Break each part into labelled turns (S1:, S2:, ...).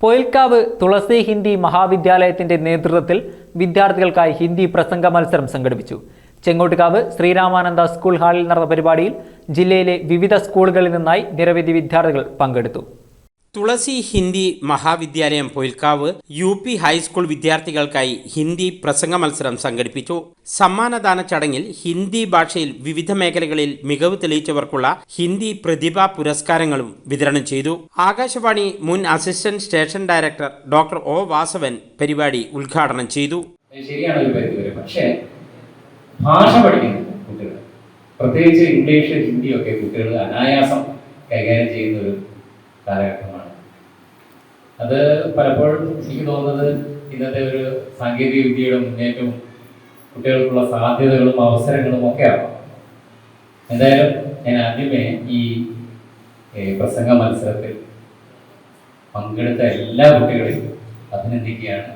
S1: പൊയിൽക്കാവ് തുളസി ഹിന്ദി മഹാവിദ്യാലയത്തിന്റെ നേതൃത്വത്തിൽ വിദ്യാർത്ഥികൾക്കായി ഹിന്ദി പ്രസംഗ മത്സരം സംഘടിപ്പിച്ചു. ചെങ്ങോട്ടുകാവ് ശ്രീരാമാനന്ദ സ്കൂൾ ഹാളിൽ നടന്ന പരിപാടിയിൽ ജില്ലയിലെ വിവിധ സ്കൂളുകളിൽ നിന്നായി നിരവധി വിദ്യാർത്ഥികൾ പങ്കെടുത്തു.
S2: തുളസി ഹിന്ദി മഹാവിദ്യാലയം പൊയിൽക്കാവ് UP ഹൈസ്കൂൾ വിദ്യാർത്ഥികൾക്കായി ഹിന്ദി പ്രസംഗ മത്സരം സംഘടിപ്പിച്ചു. സമ്മാനദാന ചടങ്ങിൽ ഹിന്ദി ഭാഷയിൽ വിവിധ മേഖലകളിൽ മികവ് തെളിയിച്ചവർക്കുള്ള ഹിന്ദി പ്രതിഭാ പുരസ്കാരങ്ങളും വിതരണം ചെയ്തു. ആകാശവാണി മുൻ assistant station director doctor O Vasavan പരിപാടി ഉദ്ഘാടനം ചെയ്തു.
S3: ശരിയാണ് ഒരു പരിധിവരെ, പക്ഷേ ഭാഷ പഠിക്കുന്ന കുട്ടികൾ, പ്രത്യേകിച്ച് ഇംഗ്ലീഷ് ഹിന്ദിയൊക്കെ കുട്ടികൾ അനായാസം കൈകാര്യം ചെയ്യുന്ന ഒരു കാലഘട്ടമാണ്. അത് പലപ്പോഴും എനിക്ക് തോന്നുന്നത് ഇന്നത്തെ ഒരു സാങ്കേതിക വിദ്യയുടെ മുന്നേറ്റവും കുട്ടികൾക്കുള്ള സാധ്യതകളും അവസരങ്ങളും ഒക്കെയാണ്. എന്തായാലും ഞാൻ ആദ്യമേ ഈ പ്രസംഗ മത്സരത്തിൽ പങ്കെടുത്ത എല്ലാ കുട്ടികളെയും അഭിനന്ദിക്കുകയാണ്.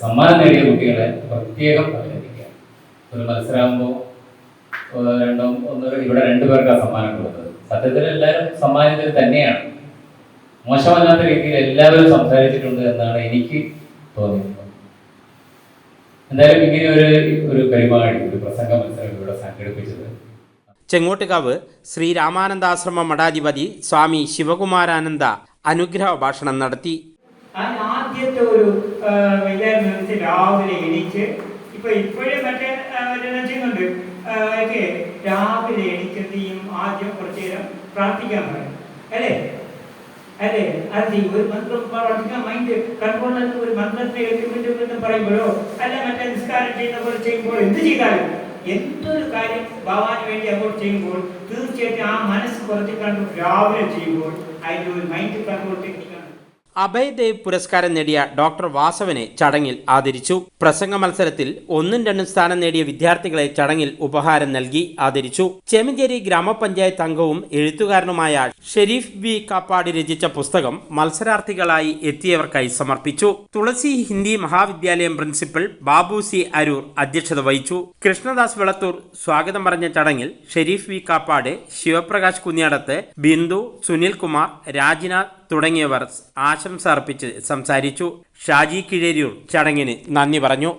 S3: സമ്മാനം നേടിയ കുട്ടികളെ പ്രത്യേകം അഭിനന്ദിക്കുകയാണ്. ഒരു മത്സരമാകുമ്പോൾ ഇവിടെ 2 പേർക്കാണ് സമ്മാനം കൊടുത്തത്. സത്യത്തിൽ എല്ലാവരും സമ്മാനിതർ തന്നെയാണ്. മോശമല്ലാത്ത രീതിയിൽ എല്ലാവരും സംസാരിച്ചിട്ടുണ്ട് എന്നാണ് എനിക്ക് തോന്നിയിട്ടുള്ളത്. എന്തായാലും ഇങ്ങനെ ഒരു പരിപാടി, ഒരു പ്രസംഗ മത്സരം ഇവിടെ സംഘടിപ്പിച്ചത്
S2: ചെങ്ങോട്ടുകാവ് ശ്രീരാമാനന്ദാശ്രമ മഠാധിപതി സ്വാമി ശിവകുമാരാനന്ദ അനുഗ്രഹ ഭാഷണം നടത്തി.
S4: ആദ്യത്തെ ഒരു രാവിലെ എണീച്ച് ഇപ്പോഴും മറ്റേ ചെയ്യുന്നുണ്ട്. രാവിലെ എണീച്ചെത്തിയും ആദ്യം കുറച്ചു നേരം പ്രാർത്ഥിക്കാൻ പറയും, അല്ലേ? അത് ഒരു മന്ത്രം പ്രാർത്ഥിക്കാൻ മൈൻഡ് കൺട്രോൾ ഒരു മന്ത്രത്തെ വീണ്ടും പറയുമ്പോഴോ അല്ല മറ്റേ നിസ്കാരം ചെയ്യുന്ന പോലെ ചെയ്യുമ്പോൾ എന്ത് ചെയ്താലും എന്തൊരു കാര്യം ഭഗവാന് വേണ്ടി അങ്ങോട്ട് ചെയ്യുമ്പോൾ തീർച്ചയായിട്ടും ആ മനസ്സ് കുറച്ച് കൺട്രോൾ രാവിലെ ചെയ്യുമ്പോൾ അതിൻ്റെ ഒരു മൈൻഡ് കൺട്രോൾ ടെക്നിക്കാണ്.
S2: അഭയദേവ് പുരസ്കാരം നേടിയ ഡോക്ടർ വാസവനെ ചടങ്ങിൽ ആദരിച്ചു. പ്രസംഗ മത്സരത്തിൽ 1ഉം 2ഉം സ്ഥാനം നേടിയ വിദ്യാർത്ഥികളെ ചടങ്ങിൽ ഉപഹാരം നൽകി ആദരിച്ചു. ചേമഞ്ചേരി ഗ്രാമപഞ്ചായത്ത് അംഗവും എഴുത്തുകാരനുമായ ഷെരീഫ് B കാപ്പാടി രചിച്ച പുസ്തകം മത്സരാർത്ഥികളായി എത്തിയവർക്കായി സമർപ്പിച്ചു. തുളസി ഹിന്ദി മഹാവിദ്യാലയം പ്രിൻസിപ്പൽ ബാബു C അരൂർ അധ്യക്ഷത വഹിച്ചു. കൃഷ്ണദാസ് വെളത്തൂർ സ്വാഗതം പറഞ്ഞ ചടങ്ങിൽ ഷെരീഫ് B കാപ്പാട്, ശിവപ്രകാശ് കുഞ്ഞാടത്ത്, ബിന്ദു, സുനിൽകുമാർ, രാജ്നാഥ് തുടങ്ങിയവർ ആശംസ അർപ്പിച്ച് സംസാരിച്ചു. ഷാജി കിഴേരിയൂർ ചടങ്ങിന് നന്ദി പറഞ്ഞു.